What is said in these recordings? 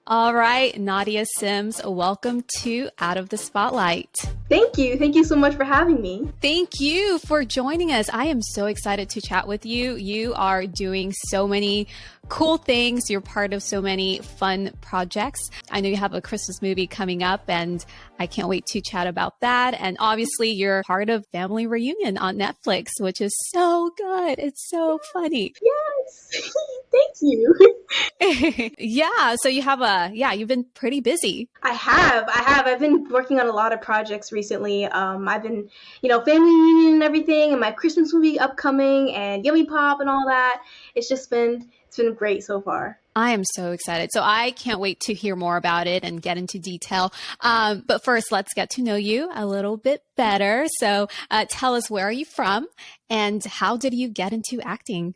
All right, Nadia Simms, welcome to Out of the Spotlight. Thank you. Thank you so much for having me. Thank you for joining us. I am so excited to chat with you. You are doing so many cool things. You're part of so many fun projects. I know you have a Christmas movie coming up, and I can't wait to chat about that. And obviously, you're part of Family Reunion on Netflix, which is so good. It's so funny. Yes. Thank you. Yeah. So you've been pretty busy. I have. I've been working on a lot of projects recently. I've been, family reunion and everything, and my Christmas movie upcoming, and YummiPop and all that. It's been great so far. I am so excited. So I can't wait to hear more about it and get into detail. But first, let's get to know you a little bit better. So tell us, where are you from and how did you get into acting?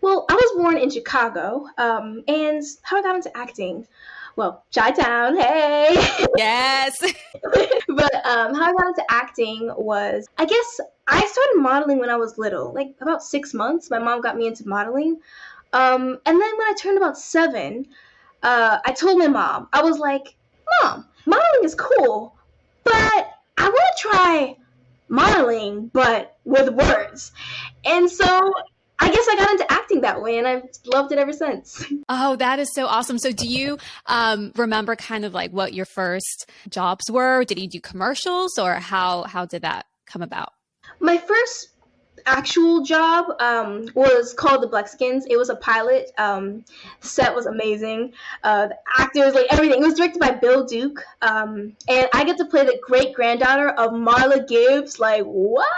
Well, I was born in Chicago, and how I got into acting, well, Chi-Town, hey! Yes! But how I got into acting was, I guess I started modeling when I was little, like about 6 months. My mom got me into modeling. And then when I turned about 7, I told my mom, I was like, Mom, modeling is cool, but I want to try modeling, but with words. And so I guess I got into acting that way, and I've loved it ever since. Oh, that is so awesome. So do you remember kind of like what your first jobs were? Did you do commercials, or how did that come about? My first actual job was called The Blexkins. It was a pilot. Set was amazing. The actors, like everything. It was directed by Bill Duke. And I get to play the great granddaughter of Marla Gibbs. Like, what?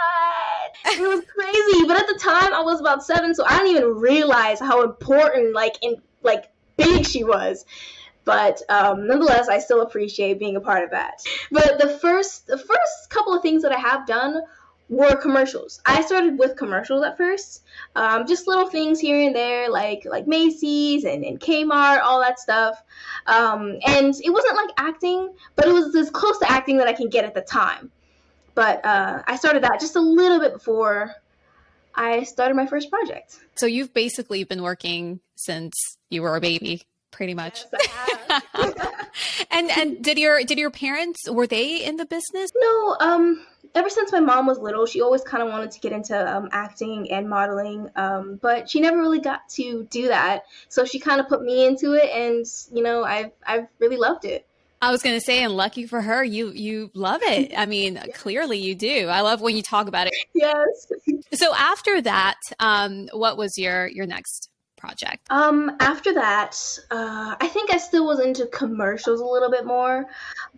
It was crazy. But at the time, I was about 7, so I didn't even realize how important, big she was. But nonetheless, I still appreciate being a part of that. But the first couple of things that I have done were commercials. I started with commercials at first, just little things here and there, like Macy's and Kmart, all that stuff. And it wasn't like acting, but it was as close to acting that I can get at the time. But I started that just a little bit before I started my first project. So you've basically been working since you were a baby, pretty much. Yes, I have. And did your parents, were they in the business? No, ever since my mom was little, she always kind of wanted to get into acting and modeling, but she never really got to do that. So she kind of put me into it, and I've really loved it. I was going to say, and lucky for her, you love it. I mean, clearly you do. I love when you talk about it. Yes. So after that, what was your next project? After that, I think I still was into commercials a little bit more,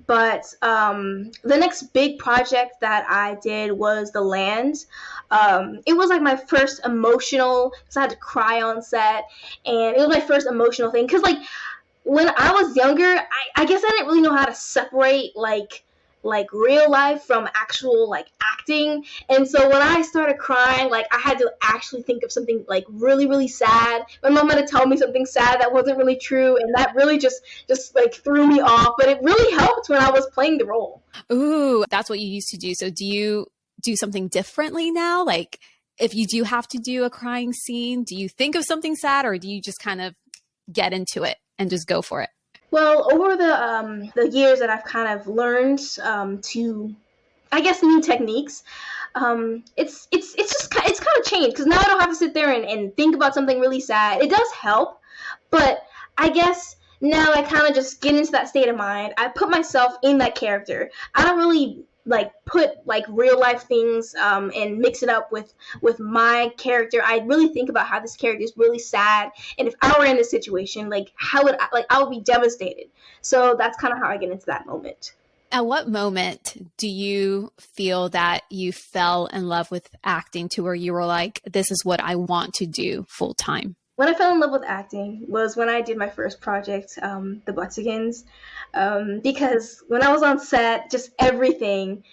but the next big project that I did was The Land. It was like my first emotional, because I had to cry on set, and it was my first emotional thing, because when I was younger, I guess I didn't really know how to separate like real life from actual acting. And so when I started crying, I had to actually think of something really, really sad. My mom had to tell me something sad that wasn't really true, and that really just threw me off. But it really helped when I was playing the role. Ooh, that's what you used to do. So do you do something differently now? Like, if you do have to do a crying scene, do you think of something sad, or do you just kind of get into it and just go for it? Well, over the years that I've kind of learned to, I guess, new techniques, it's kind of changed, because now I don't have to sit there and think about something really sad. It does help, but I guess now I kind of just get into that state of mind. I put myself in that character. I don't really put real life things and mix it up with my character. I really think about how this character is really sad, and if I were in this situation, how would I would be devastated. So that's kind of how I get into that moment. At what moment do you feel that you fell in love with acting to where you were like, this is what I want to do full time? When I fell in love with acting was when I did my first project, The Blexkins, because when I was on set, just everything,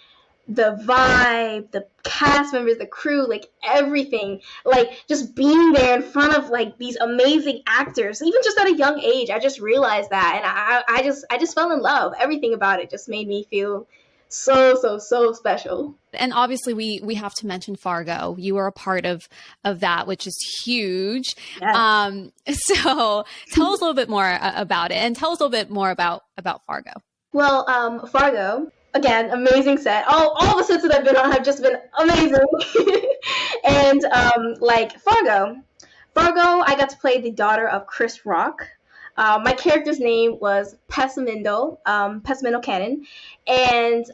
the vibe, the cast members, the crew, everything, just being there in front of these amazing actors, even just at a young age, I just realized that, and I just fell in love. Everything about it just made me feel so special. And obviously we have to mention Fargo. You were a part of that, which is huge. Yes. So tell us a little bit more about it, and tell us a little bit more about Fargo. Well, Fargo, again, amazing set. All the sets that I've been on have just been amazing. And like Fargo, I got to play the daughter of Chris Rock. My character's name was Pessimendo Cannon, and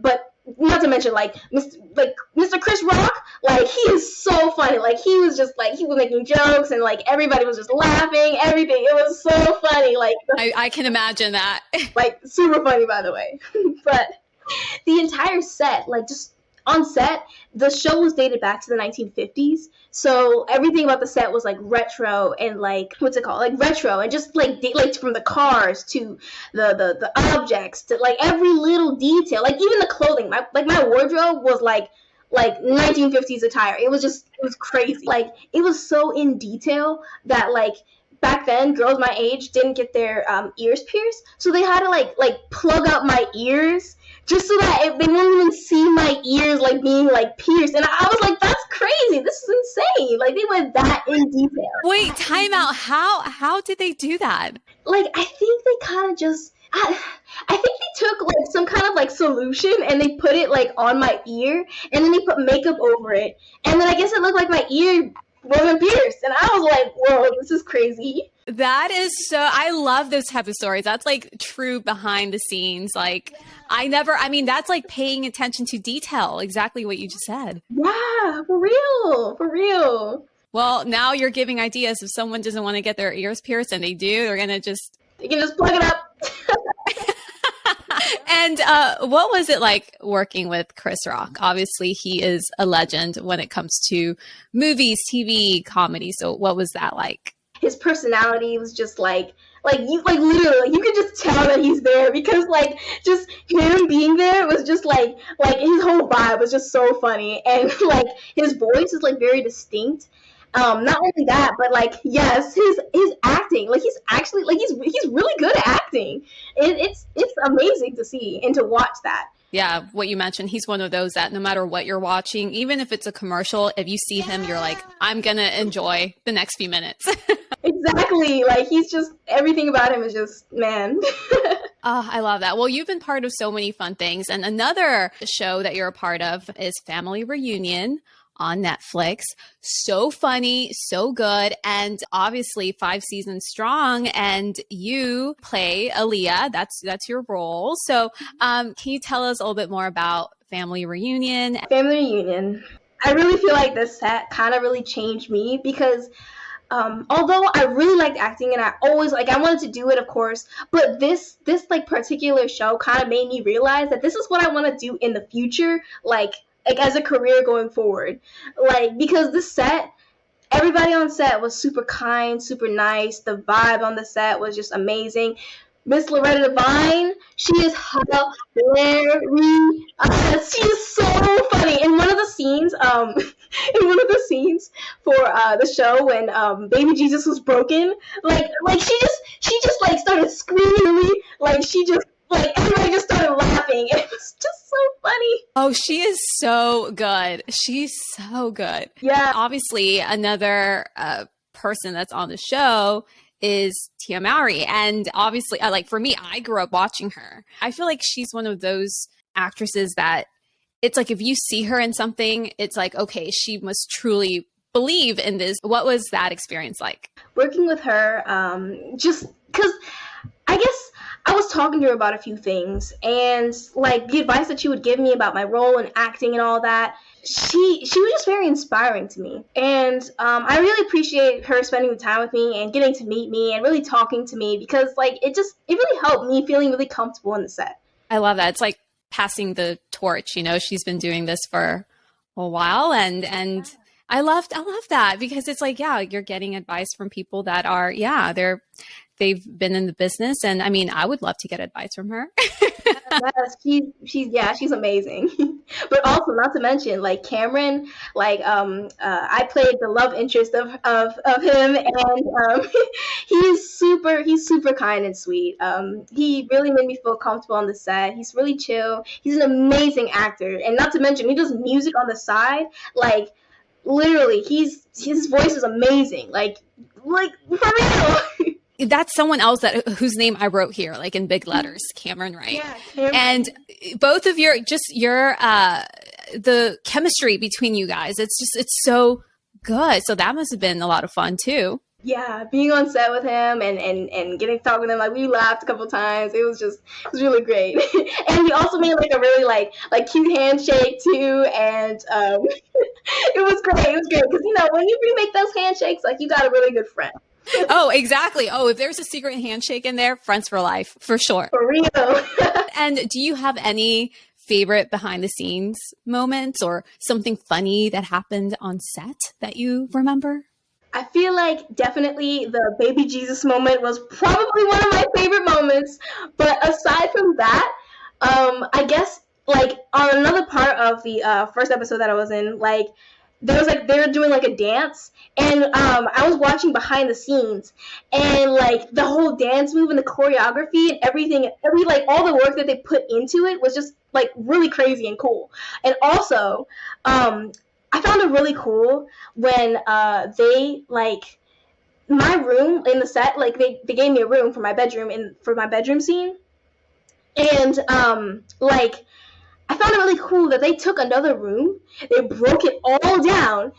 but not to mention like Mr. Chris Rock, like he is so funny. Like he was just like he was making jokes and like everybody was just laughing, everything. It was so funny. Like I can imagine that. Like super funny, by the way. But the entire set, like just on set, the show was dated back to the 1950s. So everything about the set was like retro and like what's it called? Like retro and just like from the cars to the objects to like every little detail. Like even the clothing. My wardrobe was like 1950s attire. It was crazy. Like it was so in detail that like back then girls my age didn't get their ears pierced, so they had to like plug up my ears just so that they wouldn't even see my ears like being like pierced. And I was like, that's crazy, this is insane. Like they went that in detail. Wait, time out. How did they do that? Like I think they kind of just I think they took like some kind of like solution and they put it like on my ear and then they put makeup over it, and then I guess it looked like my ear wasn't pierced, and I was like, whoa, this is crazy. That is I love those type of stories. That's like true behind the scenes. Like that's like paying attention to detail. Exactly what you just said. Yeah, for real. Well, now you're giving ideas. If someone doesn't want to get their ears pierced and they do, they can just plug it up. And what was it like working with Chris Rock? Obviously, he is a legend when it comes to movies, TV, comedy. So what was that like? His personality was just like you literally you could just tell that he's there, because like just him being there was just like his whole vibe was just so funny, and like his voice is like very distinct. Not only that, but like yes, his acting, like he's actually like he's really good at acting. It's amazing to see and to watch that. Yeah, what you mentioned, he's one of those that no matter what you're watching, even if it's a commercial, if you see him, you're like, I'm gonna enjoy the next few minutes. Exactly. Like he's just, everything about him is just, man. Oh, I love that. Well, you've been part of so many fun things. And another show that you're a part of is Family Reunion on Netflix. So funny, so good, and obviously 5 seasons strong, and you play Aaliyah. That's your role. So can you tell us a little bit more about Family Reunion? Family Reunion. I really feel like this set kind of really changed me, because although I really liked acting and I always I wanted to do it, of course, but this like particular show kind of made me realize that this is what I want to do in the future, like as a career going forward. Like, because this set, everybody on set was super kind, super nice. The vibe on the set was just amazing. Miss Loretta Devine, she is hilarious. She is so funny. In one of the scenes, for the show when Baby Jesus was broken, like she just like started screaming, like she just like everybody just started laughing. It was just so funny. Oh, she is so good. She's so good. Yeah. Obviously, another person that's on the show is Tia Mowry. And obviously, like for me, I grew up watching her. I feel like she's one of those actresses that it's like if you see her in something, it's like, okay, she must truly believe in this. What was that experience like? Working with her, just because I guess I was talking to her about a few things, and like the advice that she would give me about my role in acting and all that, she was just very inspiring to me. And I really appreciate her spending the time with me and getting to meet me and really talking to me, because like it really helped me feeling really comfortable in the set. I love that. It's like passing the torch, you know. She's been doing this for a while, and I love that, because it's like, yeah, you're getting advice from people that are, yeah, they've been in the business. And I mean, I would love to get advice from her. Yes, she's amazing. But also, not to mention, like Cameron, like I played the love interest of him, and he's super kind and sweet. He really made me feel comfortable on the set. He's really chill. He's an amazing actor, and not to mention he does music on the side. Like literally, his voice is amazing. Like for real. That's someone else whose name I wrote here, like in big letters, Cameron Wright. Yeah, Cameron. And both of your the chemistry between you guys, it's so good. So that must have been a lot of fun too. Yeah, being on set with him and getting to talk with him, like we laughed a couple times. It was really great. And we also made like a really like cute handshake too, and it was great. It was great because when you remake those handshakes, like you got a really good friend. Oh, exactly. Oh, if there's a secret handshake in there, friends for life, for sure. For real. And do you have any favorite behind the scenes moments or something funny that happened on set that you remember? I feel like definitely the baby Jesus moment was probably one of my favorite moments. But aside from that, I guess like on another part of the first episode that I was in, like there was like they were doing like a dance, and I was watching behind the scenes, and like the whole dance move and the choreography and everything, like all the work that they put into it was just like really crazy and cool. And also, I found it really cool when they like my room in the set, like they gave me a room for my bedroom scene, and like I found it really cool that they took another room, they broke it all down,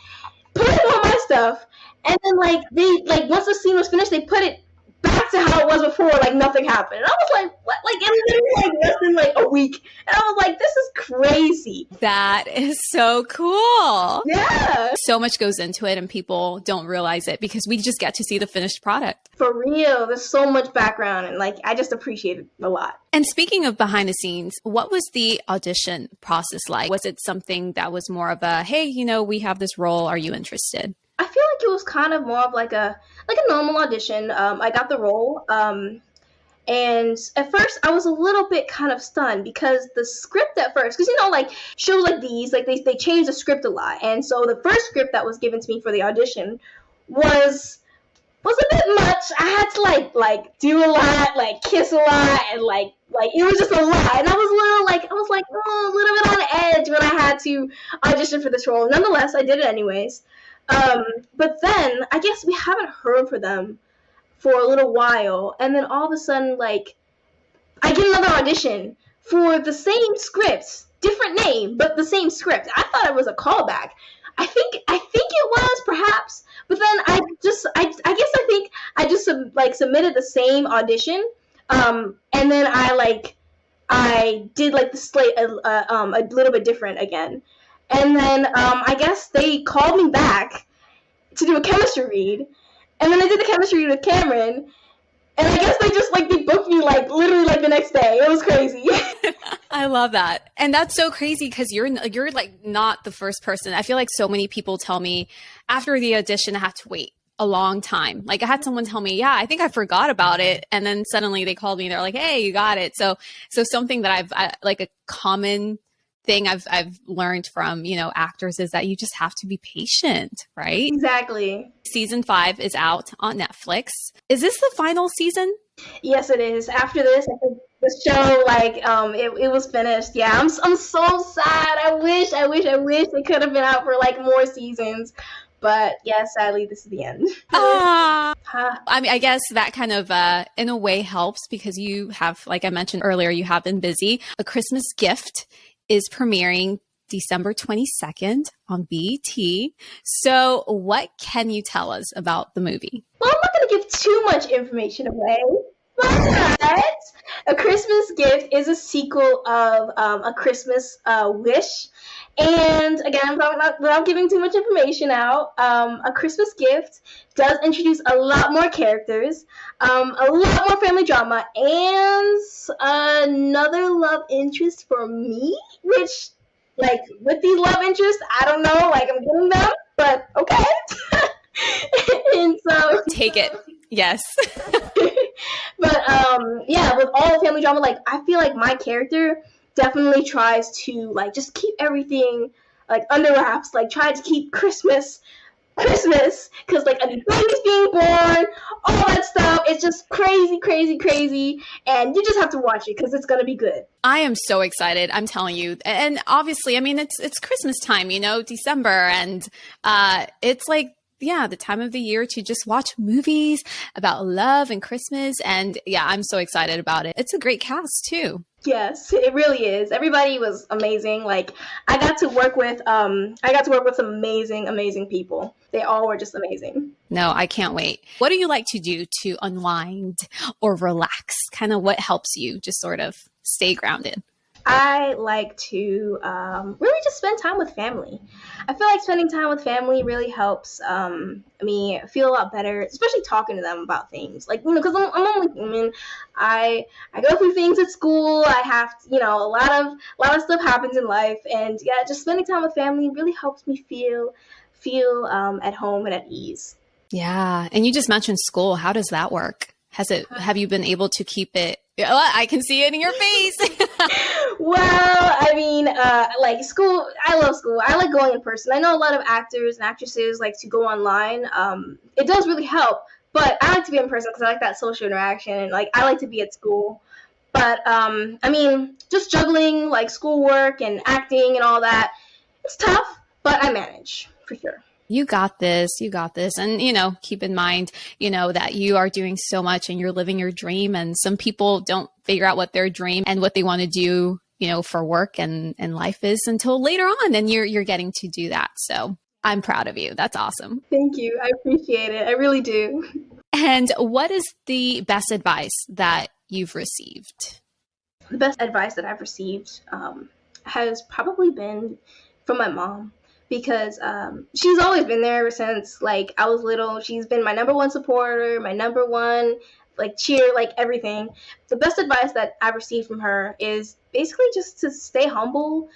put it on my stuff, and then like they once the scene was finished, they put it back to how it was before, like nothing happened. And I was like, what? Like it was like less than like a week, and I was like, this is crazy. That is so cool. Yeah, so much goes into it, and people don't realize it because we just get to see the finished product. For real, there's so much background, and like I just appreciate it a lot. And speaking of behind the scenes, what was the audition process like? Was it something that was more of a, hey, we have this role, are you interested? I feel like it was kind of more of like a normal audition. I got the role, and at first I was a little bit kind of stunned because the script at first, because like shows like these, like they change the script a lot, and so the first script that was given to me for the audition was a bit much. I had to like do a lot, like kiss a lot, and like it was just a lot, and I was a little bit on edge when I had to audition for this role. Nonetheless, I did it anyways. But then I guess we haven't heard from them for a little while, and then all of a sudden, like, I get another audition for the same script, different name, but the same script. I thought it was a callback. I think it was perhaps, but then I think I just submitted the same audition, and then I did like the slate a little bit different again. And then I guess they called me back to do a chemistry read. And then I did the chemistry read with Cameron. And I guess they booked me literally the next day. It was crazy. I love that. And that's so crazy because you're like not the first person. I feel like so many people tell me after the audition I had to wait a long time. Like I had someone tell me, yeah, I think I forgot about it. And then suddenly they called me and they're like, hey, you got it. So something that I like a common thing I've learned from, actors is that you just have to be patient, right? Exactly. Season 5 is out on Netflix. Is this the final season? Yes, it is. After this, I think the show, it was finished. Yeah, I'm so sad. I wish it could have been out for more seasons. But yeah, sadly, this is the end. I mean, I guess that kind of, in a way helps because you have, like I mentioned earlier, you have been busy. A Christmas Gift is premiering December 22nd on BET. So what can you tell us about the movie? Well, I'm not going to give too much information away, but A Christmas Gift is a sequel of A Christmas Wish. And again, without giving too much information out, A Christmas Gift does introduce a lot more characters, a lot more family drama, and another love interest for me, which, with these love interests, I don't know, I'm getting them, but okay. And so... Take it. Yes. But, yeah, with all the family drama, I feel like my character definitely tries to just keep everything under wraps, try to keep Christmas because a new baby's being born, all that stuff. it's just crazy, crazy, crazy. And you just have to watch it because it's going to be good. I am so excited. I'm telling you. And obviously, I mean, it's Christmas time, you know, December. And it's like, yeah, the time of the year to just watch movies about love and Christmas. And yeah, I'm so excited about it. It's a great cast too. Yes, it really is. Everybody was amazing. Like I got to work with some amazing, amazing people. They all were just amazing. No, I can't wait. What do you like to do to unwind or relax? Kind of what helps you just sort of stay grounded? I like to really just spend time with family. I feel like spending time with family really helps me feel a lot better, especially talking to them about things. Like, you know, because I'm only human. I go through things at school. I have to, you know, a lot of stuff happens in life, and yeah, just spending time with family really helps me feel at home and at ease. Yeah, and you just mentioned school. How does that work? Have you been able to keep it? I can see it in your face. Well, I mean, like school, I love school. I like going in person. I know a lot of actors and actresses like to go online. It does really help, but I like to be in person because I like that social interaction, and like I like to be at school. But I mean, just juggling like schoolwork and acting and all that, it's tough, but I manage for sure. You got this. You got this. And, you know, keep in mind, you know, that you are doing so much and you're living your dream. And some people don't figure out what their dream and what they want to do, you know, for work and life is until later on. And you're getting to do that. So I'm proud of you. That's awesome. Thank you. I appreciate it. I really do. And what is the best advice that you've received? The best advice that I've received has probably been from my mom. Because she's always been there ever since like I was little. She's been my number one supporter, my number one like cheer, like everything. The best advice that I've received from her is basically just to stay humble,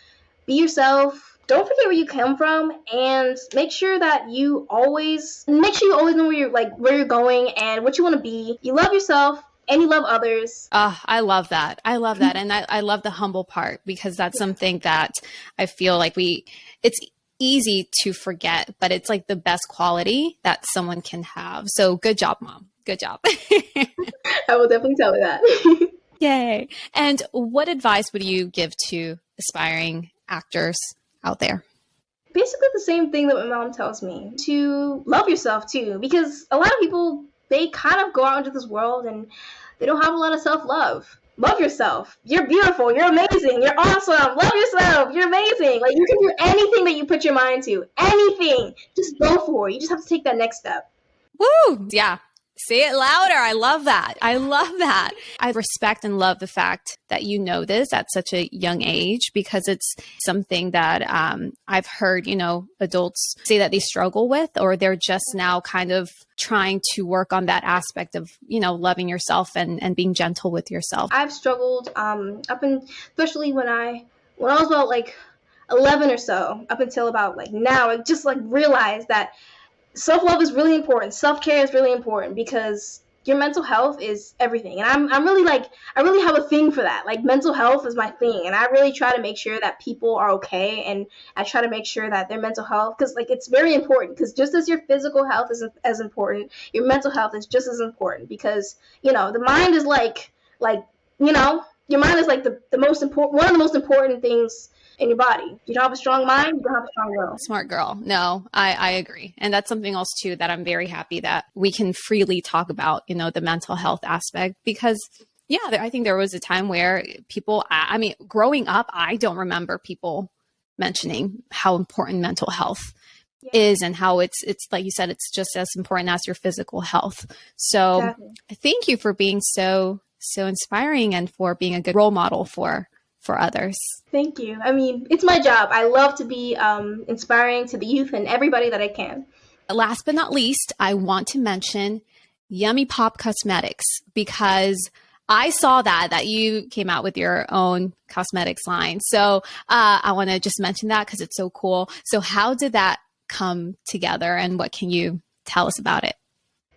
be yourself, don't forget where you come from, and make sure you always know where you're going and what you want to be. You love yourself and you love others. I love that. I love that. And I love the humble part because that's something that I feel like it's easy to forget, but it's like the best quality that someone can have. So good job, Mom. Good job. I will definitely tell her that. Yay. And what advice would you give to aspiring actors out there? Basically the same thing that my mom tells me, to love yourself too, because a lot of people, they kind of go out into this world and they don't have a lot of self-love. Love yourself. You're beautiful. You're amazing. You're awesome. Love yourself. You're amazing. Like you can do anything that you put your mind to. Anything. Just go for it. You just have to take that next step. Woo! Yeah. Say it louder. I love that. I love that. I respect and love the fact that you know this at such a young age because it's something that I've heard, you know, adults say that they struggle with, or they're just now kind of trying to work on that aspect of, you know, loving yourself and being gentle with yourself. I've struggled especially when I was about like 11 or so, up until about like now, I just like realized that self-love is really important. Self-care is really important because your mental health is everything. And I'm really like, I really have a thing for that. Like mental health is my thing. And I really try to make sure that people are okay. And I try to make sure that their mental health, because like it's very important, because just as your physical health is as important, your mental health is just as important, because, you know, the mind is like, you know, your mind is like the most important, one of the most important things in your body. If you don't have a strong mind, you don't have a strong will. Smart girl. No, I agree. And that's something else too that I'm very happy that we can freely talk about, you know, the mental health aspect, because yeah, I think there was a time where people, I mean, growing up, I don't remember people mentioning how important mental health is and how it's like you said, it's just as important as your physical health. So exactly. Thank you for being so inspiring and for being a good role model for others. Thank you. I mean, it's my job. I love to be inspiring to the youth and everybody that I can. Last but not least, I want to mention YummiPop Cosmetics, because I saw that you came out with your own cosmetics line. So I want to just mention that because it's so cool. So how did that come together and what can you tell us about it?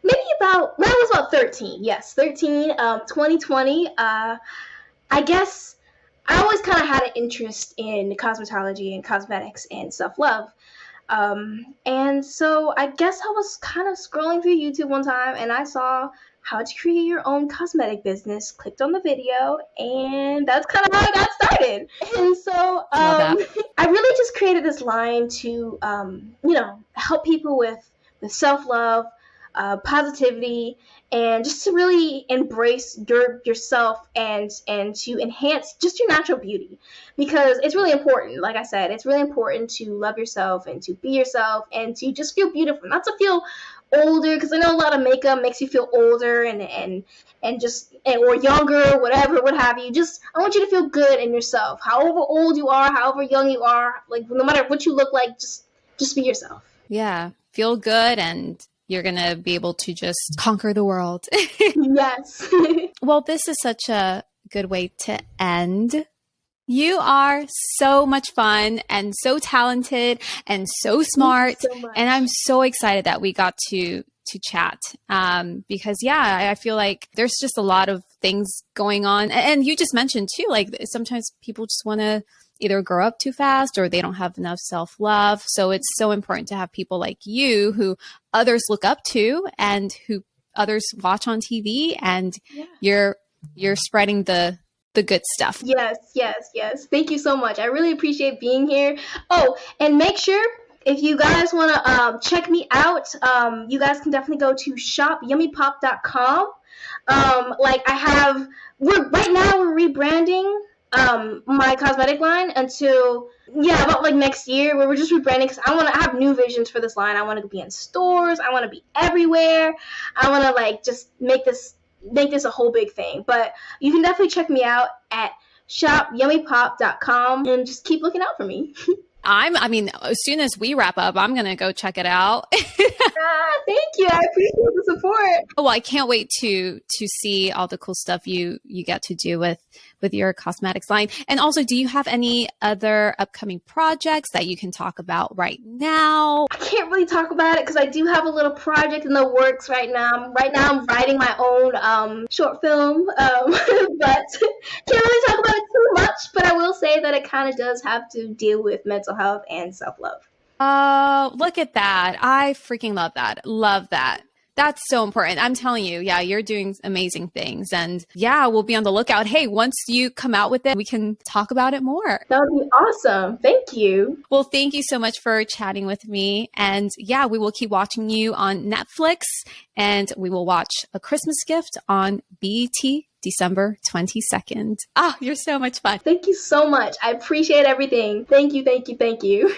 Maybe when I was about 13. Yes, 13, 2020. I guess I always kind of had an interest in cosmetology and cosmetics and self-love. And so I guess I was kind of scrolling through YouTube one time and I saw how to create your own cosmetic business, clicked on the video, and that's kind of how I got started. And so Love that. I really just created this line to, help people with self-love, positivity, and just to really embrace yourself and to enhance just your natural beauty, because it's really important. Like I said, it's really important to love yourself and to be yourself and to just feel beautiful, not to feel older, because I know a lot of makeup makes you feel older or younger or whatever, what have you. Just, I want you to feel good in yourself, however old you are, however young you are, like no matter what you look like, just be yourself. Yeah, feel good, and you're going to be able to just conquer the world. Yes. Well, this is such a good way to end. You are so much fun and so talented and so smart. Thank you so much. And I'm so excited that we got to chat. Because I feel like there's just a lot of things going on. And you just mentioned too, like sometimes people just want to either grow up too fast or they don't have enough self-love. So it's so important to have people like you who others look up to and who others watch on TV, and you're spreading the good stuff. Yes. Thank you so much. I really appreciate being here. Oh, and make sure, if you guys want to check me out, you guys can definitely go to shopYummiPop.com. Right now we're rebranding my cosmetic line until about like next year, where we're just rebranding, because I have new visions for this line. I want to be in stores. I want to be everywhere. I want to like just make this a whole big thing. But you can definitely check me out at shopYummiPop.com and just keep looking out for me. As soon as we wrap up, I'm going to go check it out. Thank you. I appreciate the support. Well, I can't wait to see all the cool stuff you get to do with your cosmetics line. And also, do you have any other upcoming projects that you can talk about right now? I can't really talk about it because I do have a little project in the works right now. Right now, I'm writing my own short film, but can't really talk about it too much. But I will say that it kind of does have to deal with mental health and self-love. Oh, look at that. I freaking love that. Love that. That's so important. I'm telling you, you're doing amazing things. And we'll be on the lookout. Hey, once you come out with it, we can talk about it more. That would be awesome. Thank you. Well, thank you so much for chatting with me. And we will keep watching you on Netflix, and we will watch A Christmas Gift on BET December 22nd. You're so much fun. Thank you so much. I appreciate everything. Thank you.